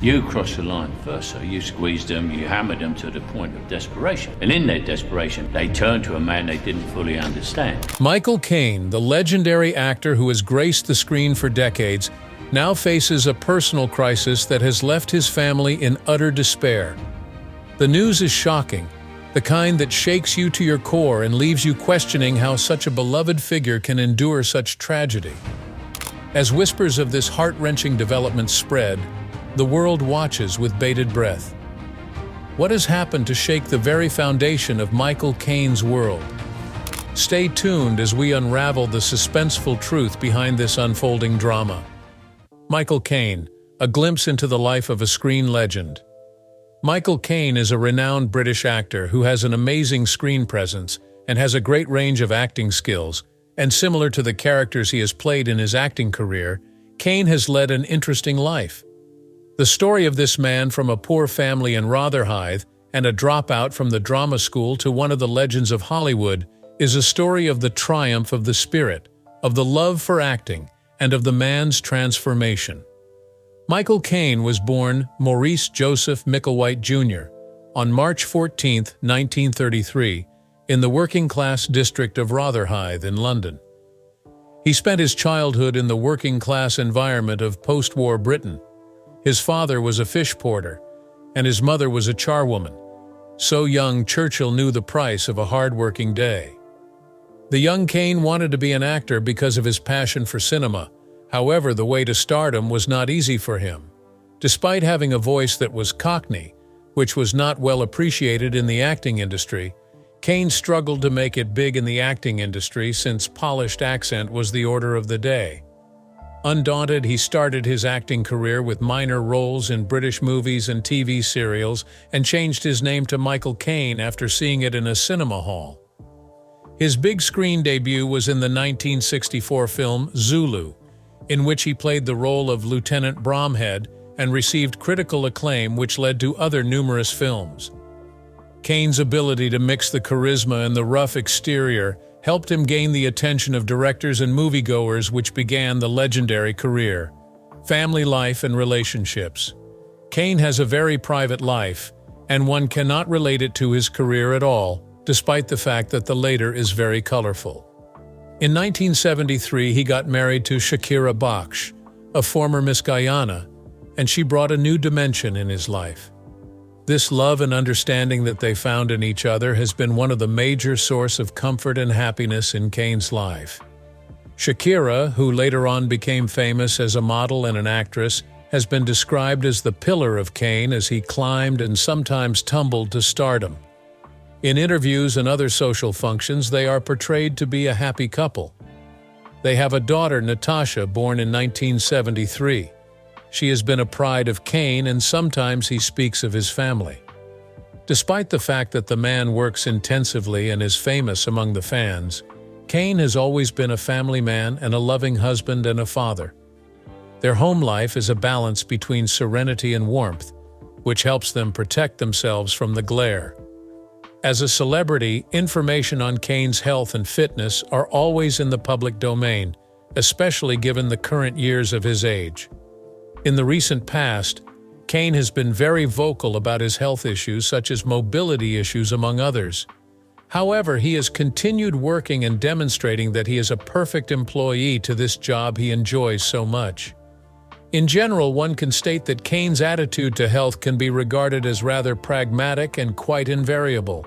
You crossed the line first, so you squeezed them, you hammered them to the point of desperation. And in their desperation, they turned to a man they didn't fully understand. Michael Caine, the legendary actor who has graced the screen for decades, now faces a personal crisis that has left his family in utter despair. The news is shocking, the kind that shakes you to your core and leaves you questioning how such a beloved figure can endure such tragedy. As whispers of this heart-wrenching development spread, the world watches with bated breath. What has happened to shake the very foundation of Michael Caine's world? Stay tuned as we unravel the suspenseful truth behind this unfolding drama. Michael Caine, a glimpse into the life of a screen legend. Michael Caine is a renowned British actor who has an amazing screen presence and has a great range of acting skills, and similar to the characters he has played in his acting career, Caine has led an interesting life. The story of this man from a poor family in Rotherhithe and a dropout from the drama school to one of the legends of Hollywood is a story of the triumph of the spirit, of the love for acting, and of the man's transformation. Michael Caine was born Maurice Joseph Micklewhite Jr. on March 14, 1933, in the working-class district of Rotherhithe in London. He spent his childhood in the working-class environment of post-war Britain. His father was a fish porter, and his mother was a charwoman. So young, Churchill knew the price of a hard-working day. The young Caine wanted to be an actor because of his passion for cinema. However, the way to stardom was not easy for him. Despite having a voice that was Cockney, which was not well appreciated in the acting industry, Caine struggled to make it big in the acting industry since polished accent was the order of the day. Undaunted, he started his acting career with minor roles in British movies and TV serials and changed his name to Michael Caine after seeing it in a cinema hall. His big screen debut was in the 1964 film Zulu, in which he played the role of Lieutenant Bromhead and received critical acclaim which led to other numerous films. Caine's ability to mix the charisma and the rough exterior helped him gain the attention of directors and moviegoers, which began the legendary career. Family life and relationships. Caine has a very private life, and one cannot relate it to his career at all, despite the fact that the later is very colorful. In 1973, he got married to Shakira Baksh, a former Miss Guyana, and she brought a new dimension in his life. This love and understanding that they found in each other has been one of the major sources of comfort and happiness in Caine's life. Shakira, who later on became famous as a model and an actress, has been described as the pillar of Caine as he climbed and sometimes tumbled to stardom. In interviews and other social functions, they are portrayed to be a happy couple. They have a daughter, Natasha, born in 1973. She has been a pride of Caine, and sometimes he speaks of his family. Despite the fact that the man works intensively and is famous among the fans, Caine has always been a family man and a loving husband and a father. Their home life is a balance between serenity and warmth, which helps them protect themselves from the glare. As a celebrity, information on Caine's health and fitness are always in the public domain, especially given the current years of his age. In the recent past, Caine has been very vocal about his health issues, such as mobility issues, among others. However, he has continued working and demonstrating that he is a perfect employee to this job he enjoys so much. In general, one can state that Caine's attitude to health can be regarded as rather pragmatic and quite invariable.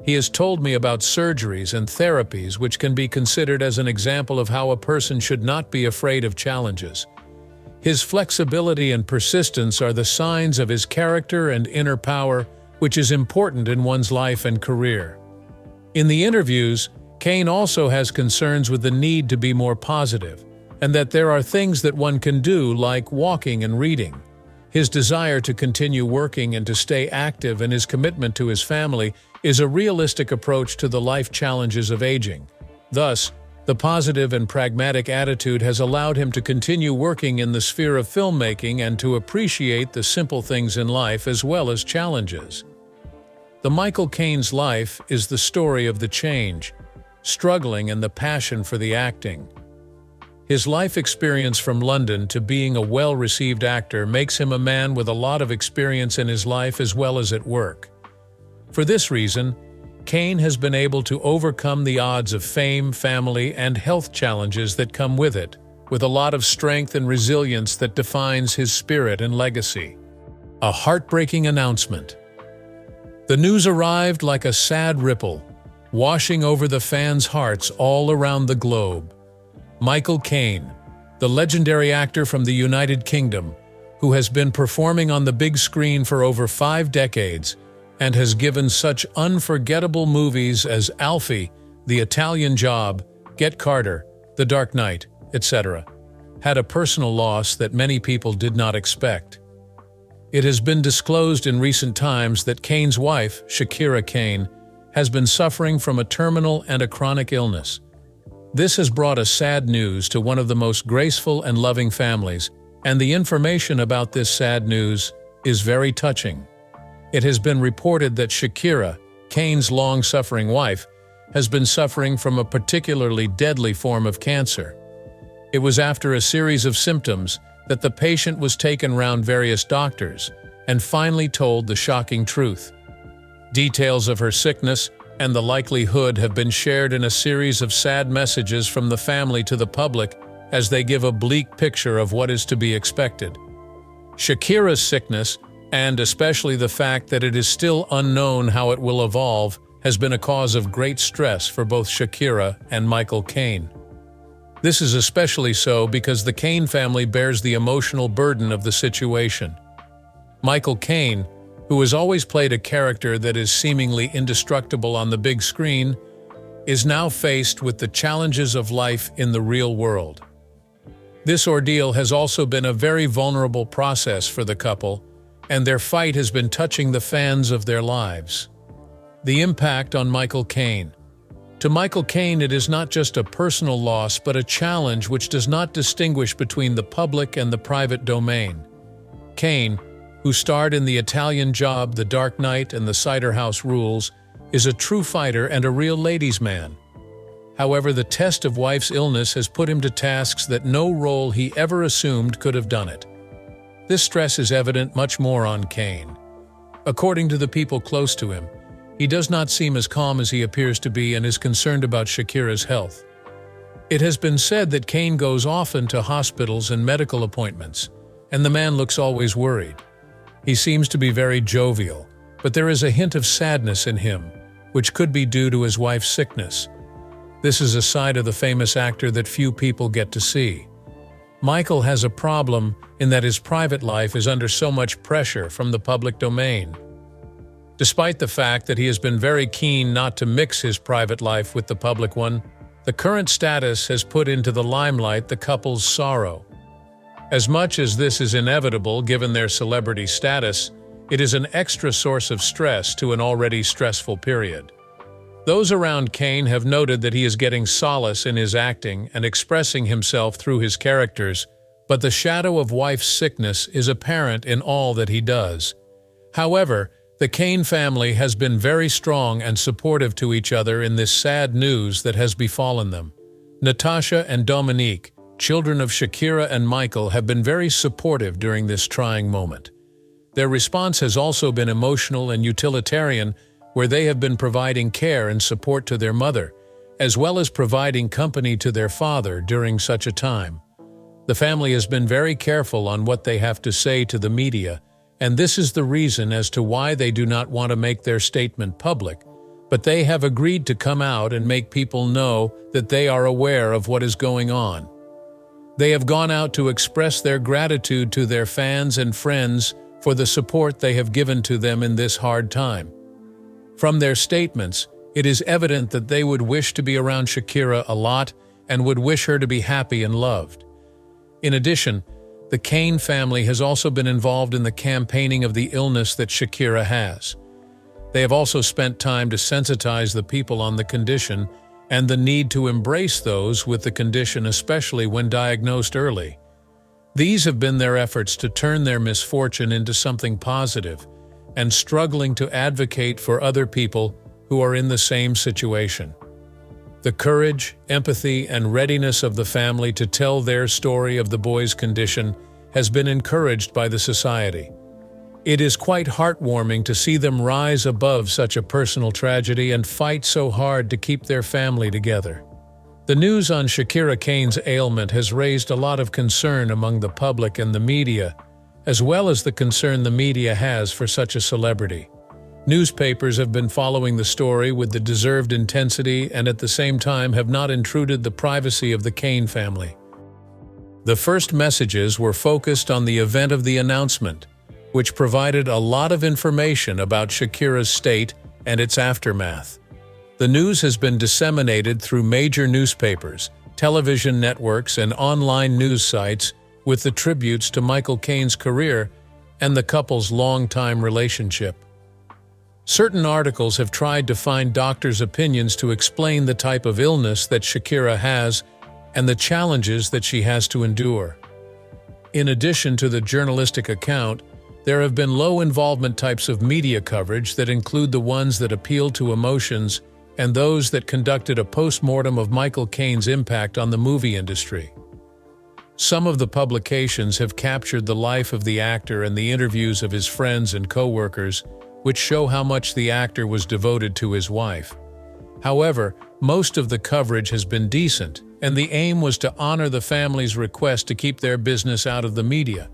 He has told me about surgeries and therapies which can be considered as an example of how a person should not be afraid of challenges. His flexibility and persistence are the signs of his character and inner power, which is important in one's life and career. In the interviews, Caine also has concerns with the need to be more positive, and that there are things that one can do, like walking and reading. His desire to continue working and to stay active and his commitment to his family is a realistic approach to the life challenges of aging. Thus, the positive and pragmatic attitude has allowed him to continue working in the sphere of filmmaking and to appreciate the simple things in life as well as challenges. The Michael Caine's life is the story of the change, struggling, and the passion for the acting. His life experience from London to being a well-received actor makes him a man with a lot of experience in his life as well as at work. For this reason, Caine has been able to overcome the odds of fame, family, and health challenges that come with it, with a lot of strength and resilience that defines his spirit and legacy. A heartbreaking announcement. The news arrived like a sad ripple, washing over the fans' hearts all around the globe. Michael Caine, the legendary actor from the United Kingdom, who has been performing on the big screen for over 5 decades and has given such unforgettable movies as Alfie, The Italian Job, Get Carter, The Dark Knight, etc., had a personal loss that many people did not expect. It has been disclosed in recent times that Caine's wife, Shakira Caine, has been suffering from a terminal and a chronic illness. This has brought a sad news to one of the most graceful and loving families, and the information about this sad news is very touching. It has been reported that Shakira, Caine's long-suffering wife, has been suffering from a particularly deadly form of cancer. It was after a series of symptoms that the patient was taken round various doctors and finally told the shocking truth. Details of her sickness and the likelihood have been shared in a series of sad messages from the family to the public as they give a bleak picture of what is to be expected. Shakira's sickness, and especially the fact that it is still unknown how it will evolve, has been a cause of great stress for both Shakira and Michael Caine. This is especially so because the Caine family bears the emotional burden of the situation. Michael Caine, who has always played a character that is seemingly indestructible on the big screen, is now faced with the challenges of life in the real world. This ordeal has also been a very vulnerable process for the couple, and their fight has been touching the fans of their lives. The impact on Michael Caine. To Michael Caine, it is not just a personal loss, but a challenge which does not distinguish between the public and the private domain. Caine, who starred in The Italian Job, The Dark Knight, and The Cider House Rules, is a true fighter and a real ladies' man. However, the test of wife's illness has put him to tasks that no role he ever assumed could have done it. This stress is evident much more on Caine. According to the people close to him, he does not seem as calm as he appears to be and is concerned about Shakira's health. It has been said that Caine goes often to hospitals and medical appointments, and the man looks always worried. He seems to be very jovial, but there is a hint of sadness in him, which could be due to his wife's sickness. This is a side of the famous actor that few people get to see. Michael has a problem in that his private life is under so much pressure from the public domain. Despite the fact that he has been very keen not to mix his private life with the public one, the current status has put into the limelight the couple's sorrow. As much as this is inevitable given their celebrity status, it is an extra source of stress to an already stressful period. Those around Caine have noted that he is getting solace in his acting and expressing himself through his characters, but the shadow of wife's sickness is apparent in all that he does. However, the Caine family has been very strong and supportive to each other in this sad news that has befallen them. Natasha and Dominique, children of Shakira and Michael, have been very supportive during this trying moment. Their response has also been emotional and utilitarian, where they have been providing care and support to their mother, as well as providing company to their father during such a time. The family has been very careful on what they have to say to the media, and this is the reason as to why they do not want to make their statement public, but they have agreed to come out and make people know that they are aware of what is going on. They have gone out to express their gratitude to their fans and friends for the support they have given to them in this hard time. From their statements, it is evident that they would wish to be around Shakira a lot and would wish her to be happy and loved. In addition, the Caine family has also been involved in the campaigning of the illness that Shakira has. They have also spent time to sensitize the people on the condition and the need to embrace those with the condition, especially when diagnosed early. These have been their efforts to turn their misfortune into something positive and struggling to advocate for other people who are in the same situation. The courage, empathy, and readiness of the family to tell their story of the boy's condition has been encouraged by the society. It is quite heartwarming to see them rise above such a personal tragedy and fight so hard to keep their family together. The news on Shakira Caine's ailment has raised a lot of concern among the public and the media, as well as the concern the media has for such a celebrity. Newspapers have been following the story with the deserved intensity and at the same time have not intruded the privacy of the Caine family. The first messages were focused on the event of the announcement, which provided a lot of information about Shakira's state and its aftermath. The news has been disseminated through major newspapers, television networks, and online news sites with the tributes to Michael Caine's career and the couple's long-time relationship. Certain articles have tried to find doctors' opinions to explain the type of illness that Shakira has and the challenges that she has to endure. In addition to the journalistic account, there have been low-involvement types of media coverage that include the ones that appeal to emotions and those that conducted a post-mortem of Michael Caine's impact on the movie industry. Some of the publications have captured the life of the actor and the interviews of his friends and co-workers, which show how much the actor was devoted to his wife. However, most of the coverage has been decent, and the aim was to honor the family's request to keep their business out of the media.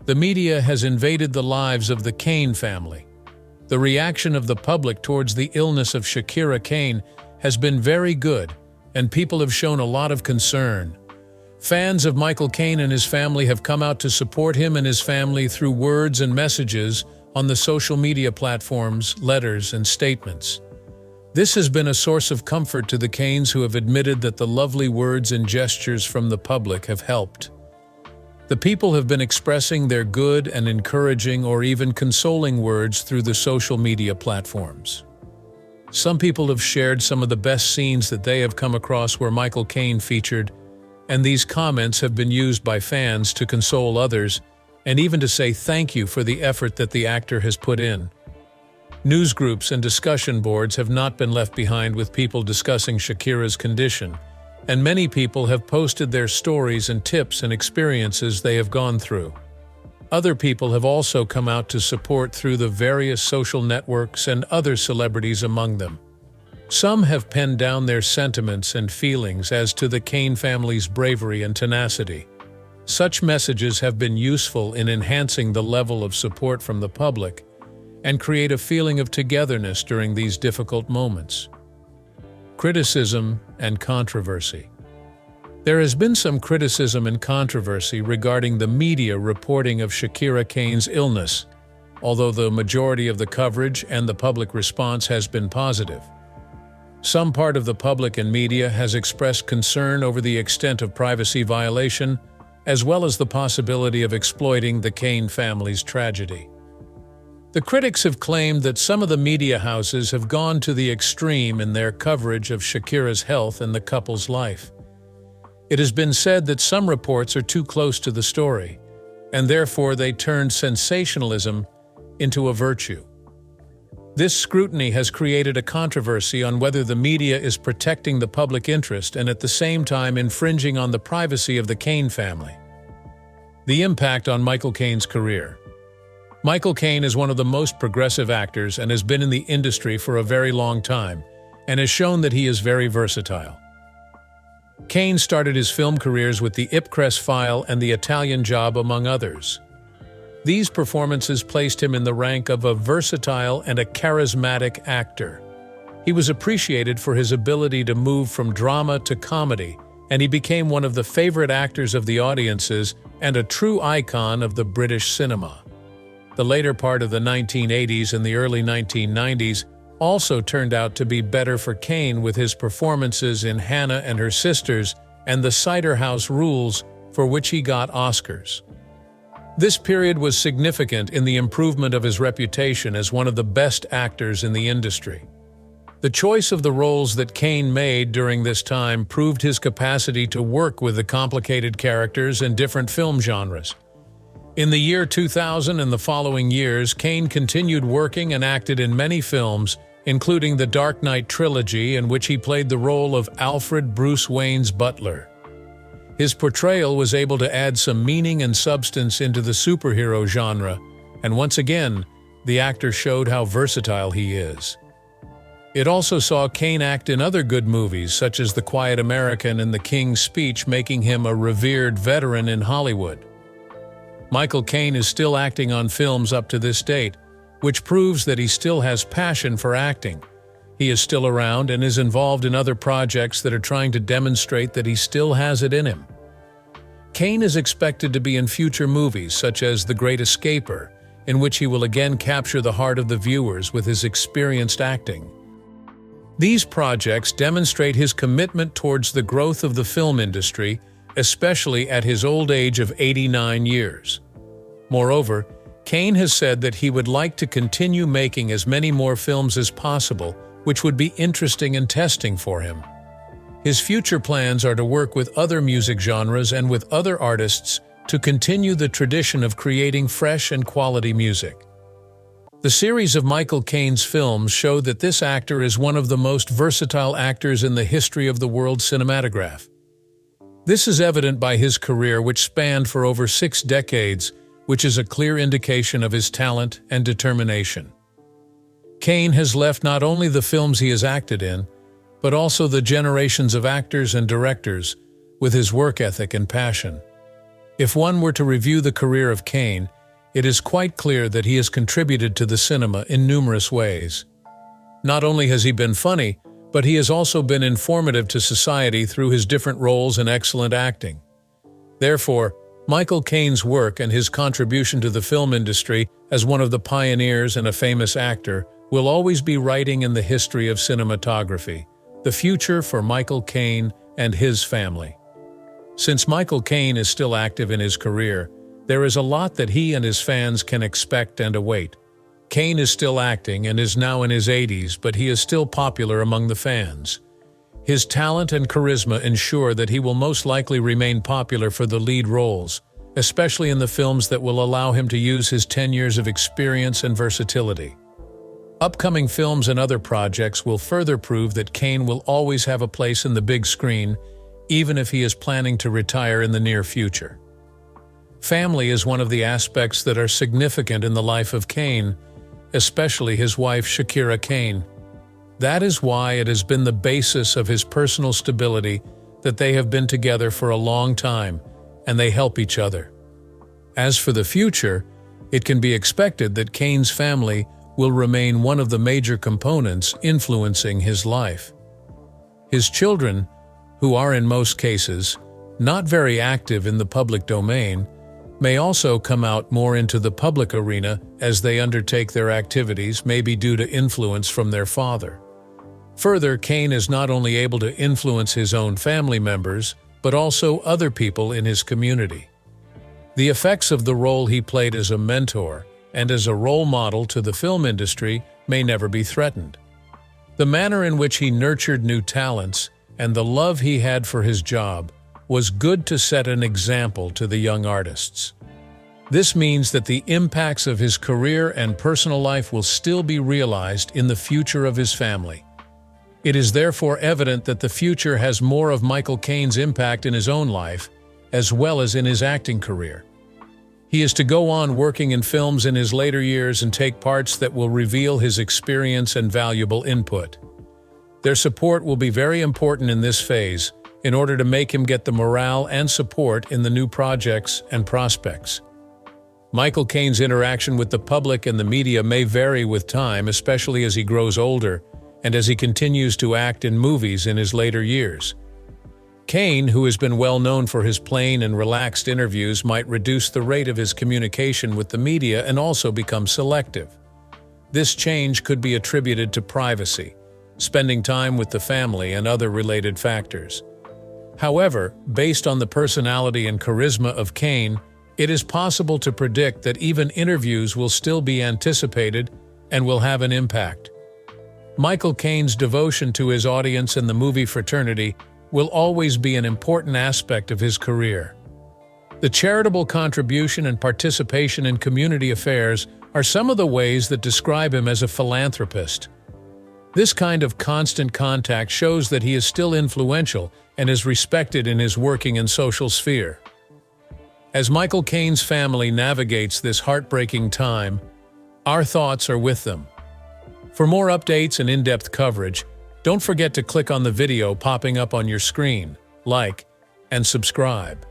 The media has invaded the lives of the Caine family. The reaction of the public towards the illness of Shakira Caine has been very good, and people have shown a lot of concern. Fans of Michael Caine and his family have come out to support him and his family through words and messages on the social media platforms, letters, and statements. This has been a source of comfort to the Caines, who have admitted that the lovely words and gestures from the public have helped. The people have been expressing their good and encouraging or even consoling words through the social media platforms. Some people have shared some of the best scenes that they have come across where Michael Caine featured, and these comments have been used by fans to console others and even to say thank you for the effort that the actor has put in. News groups and discussion boards have not been left behind with people discussing Shakira's condition, and many people have posted their stories and tips and experiences they have gone through. Other people have also come out to support through the various social networks and other celebrities among them. Some have penned down their sentiments and feelings as to the Caine family's bravery and tenacity. Such messages have been useful in enhancing the level of support from the public and create a feeling of togetherness during these difficult moments. Criticism and controversy. There has been some criticism and controversy regarding the media reporting of Shakira Caine's illness, although the majority of the coverage and the public response has been positive. Some part of the public and media has expressed concern over the extent of privacy violation, as well as the possibility of exploiting the Caine family's tragedy. The critics have claimed that some of the media houses have gone to the extreme in their coverage of Shakira's health and the couple's life. It has been said that some reports are too close to the story, and therefore they turned sensationalism into a virtue. This scrutiny has created a controversy on whether the media is protecting the public interest and at the same time infringing on the privacy of the Caine family. The impact on Michael Caine's career. Michael Caine is one of the most progressive actors and has been in the industry for a very long time and has shown that he is very versatile. Caine started his film careers with The Ipcress File and The Italian Job, among others. These performances placed him in the rank of a versatile and a charismatic actor. He was appreciated for his ability to move from drama to comedy, and he became one of the favorite actors of the audiences and a true icon of the British cinema. The later part of the 1980s and the early 1990s also turned out to be better for Caine, with his performances in Hannah and Her Sisters and The Cider House Rules, for which he got Oscars. This period was significant in the improvement of his reputation as one of the best actors in the industry. The choice of the roles that Caine made during this time proved his capacity to work with the complicated characters and different film genres. In the year 2000 and the following years, Caine continued working and acted in many films, including the Dark Knight trilogy, in which he played the role of Alfred Bruce Wayne's butler. His portrayal was able to add some meaning and substance into the superhero genre, and once again, the actor showed how versatile he is. It also saw Caine act in other good movies, such as The Quiet American and The King's Speech, making him a revered veteran in Hollywood. Michael Caine is still acting on films up to this date, which proves that he still has passion for acting. He is still around and is involved in other projects that are trying to demonstrate that he still has it in him. Caine is expected to be in future movies such as The Great Escaper, in which he will again capture the heart of the viewers with his experienced acting. These projects demonstrate his commitment towards the growth of the film industry, especially at his old age of 89 years. Moreover, Caine has said that he would like to continue making as many more films as possible, which would be interesting and testing for him. His future plans are to work with other music genres and with other artists to continue the tradition of creating fresh and quality music. The series of Michael Caine's films show that this actor is one of the most versatile actors in the history of the world cinematograph. This is evident by his career, which spanned for over 6 decades, which is a clear indication of his talent and determination. Caine has left not only the films he has acted in, but also the generations of actors and directors with his work ethic and passion. If one were to review the career of Caine, it is quite clear that he has contributed to the cinema in numerous ways. Not only has he been funny, but he has also been informative to society through his different roles and excellent acting. Therefore, Michael Caine's work and his contribution to the film industry as one of the pioneers and a famous actor will always be writing in the history of cinematography, the future for Michael Caine and his family. Since Michael Caine is still active in his career, there is a lot that he and his fans can expect and await. Caine is still acting and is now in his 80s, but he is still popular among the fans. His talent and charisma ensure that he will most likely remain popular for the lead roles, especially in the films that will allow him to use his 10 years of experience and versatility. Upcoming films and other projects will further prove that Caine will always have a place in the big screen, even if he is planning to retire in the near future. Family is one of the aspects that are significant in the life of Caine, especially his wife Shakira Caine. That is why it has been the basis of his personal stability that they have been together for a long time, and they help each other. As for the future, it can be expected that Caine's family will remain one of the major components influencing his life. His children, who are in most cases not very active in the public domain, may also come out more into the public arena as they undertake their activities, maybe due to influence from their father. Further, Caine is not only able to influence his own family members, but also other people in his community. The effects of the role he played as a mentor and as a role model to the film industry may never be threatened. The manner in which he nurtured new talents and the love he had for his job was good to set an example to the young artists. This means that the impacts of his career and personal life will still be realized in the future of his family. It is therefore evident that the future has more of Michael Caine's impact in his own life, as well as in his acting career. He is to go on working in films in his later years and take parts that will reveal his experience and valuable input. Their support will be very important in this phase in order to make him get the morale and support in the new projects and prospects. Michael Caine's interaction with the public and the media may vary with time, especially as he grows older and as he continues to act in movies in his later years. Caine, who has been well known for his plain and relaxed interviews, might reduce the rate of his communication with the media and also become selective. This change could be attributed to privacy, spending time with the family, and other related factors. However, based on the personality and charisma of Caine, it is possible to predict that even interviews will still be anticipated and will have an impact. Michael Caine's devotion to his audience and the movie fraternity will always be an important aspect of his career. The charitable contribution and participation in community affairs are some of the ways that describe him as a philanthropist. This kind of constant contact shows that he is still influential and is respected in his working and social sphere. As Michael Caine's family navigates this heartbreaking time, our thoughts are with them. For more updates and in-depth coverage, don't forget to click on the video popping up on your screen, like, and subscribe.